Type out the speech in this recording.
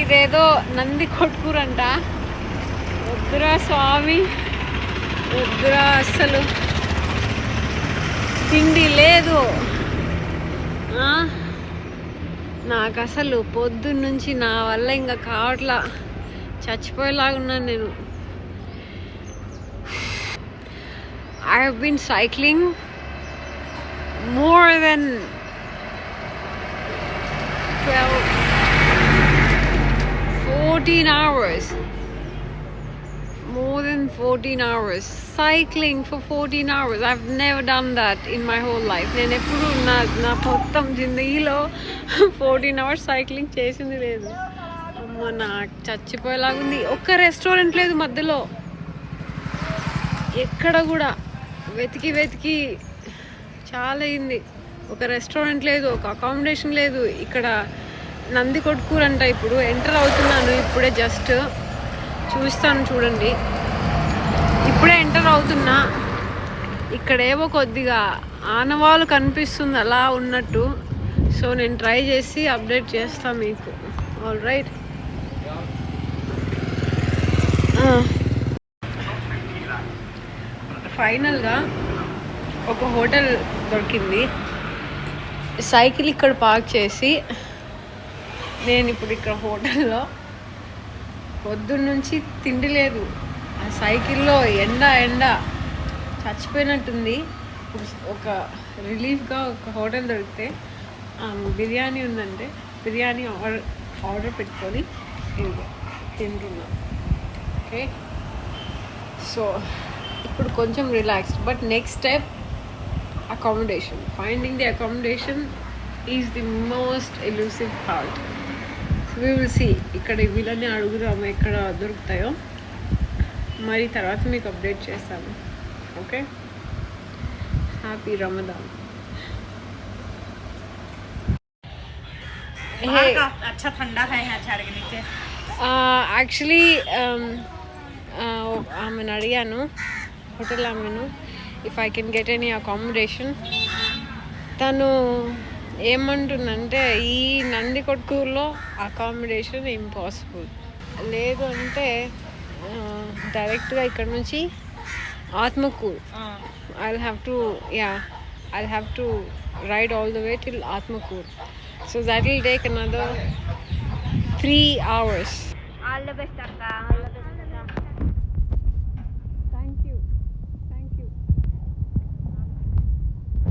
ఇదేదో నంది కొట్టుకురంట. వద్దురా స్వామి, వద్దురా, అస్సలు తిండి లేదు. నాకు అసలు పొద్దున్నుంచి నా వల్ల ఇంకా కావట్లా, చచ్చిపోయేలాగున్నాను నేను. I have been cycling more than 14 hours. More than 14 hours. Cycling for 14 hours. I've never done that in my whole life. నేను ఎప్పుడు నా మొత్తం జిందగీలో 14 hours cycling చేసింది లేదు. అమ్మ, నాకు చచ్చిపోయేలాగుంది. ఒక్క రెస్టారెంట్ లేదు మధ్యలో, ఎక్కడ కూడా వెతికి చాలా అయింది. ఒక రెస్టారెంట్ లేదు, ఒక అకామిడేషన్ లేదు. ఇక్కడ నంది కొట్కూరంట. ఇప్పుడు ఎంటర్ అవుతున్నాను, ఇప్పుడే జస్ట్ చూస్తాను చూడండి. ఇప్పుడే ఎంటర్ అవుతున్నా. ఇక్కడేవో కొద్దిగా ఆనవాళ్ళు కనిపిస్తుంది అలా ఉన్నట్టు. సో నేను ట్రై చేసి అప్డేట్ చేస్తాను మీకు. All right. ఫైనల్గా ఒక హోటల్ దొరికింది. సైకిల్ ఇక్కడ పార్క్ చేసి నేను ఇప్పుడు ఇక్కడ హోటల్లో, పొద్దున్నుంచి తిండి లేదు. ఆ సైకిల్లో ఎండ చచ్చిపోయినట్టుంది. ఇప్పుడు ఒక రిలీఫ్గా ఒక హోటల్ దొరికితే బిర్యానీ ఉందంటే బిర్యానీ ఆర్డర్ పెట్టుకొని తింటున్నాం. ఓకే, సో ఇప్పుడు కొంచెం relaxed. But next step accommodation. Finding the accommodation is the most elusive part. So we will see. ఇక్కడ వీళ్ళని అడుగుదాము ఎక్కడ దొరుకుతాయో, మరి తర్వాత మీకు అప్డేట్ చేస్తాను. Okay, happy Ramadan. अच्छा ठंडा है यहाँ झाड़ के नीचे. యాక్చువల్లీ ఆమెను అడిగాను, హోటల్ ఆమెను, if I can get any accommodation. తను ఏమంటుందంటే ఈ నంది కొట్కూరులో అకామిడేషన్ ఇంపాసిబుల్, లేదు అంటే డైరెక్ట్గా ఇక్కడ నుంచి Atmakur. I'll have to ride all the way till Atmakur. So that will take another 3 hours. All the best, Akka.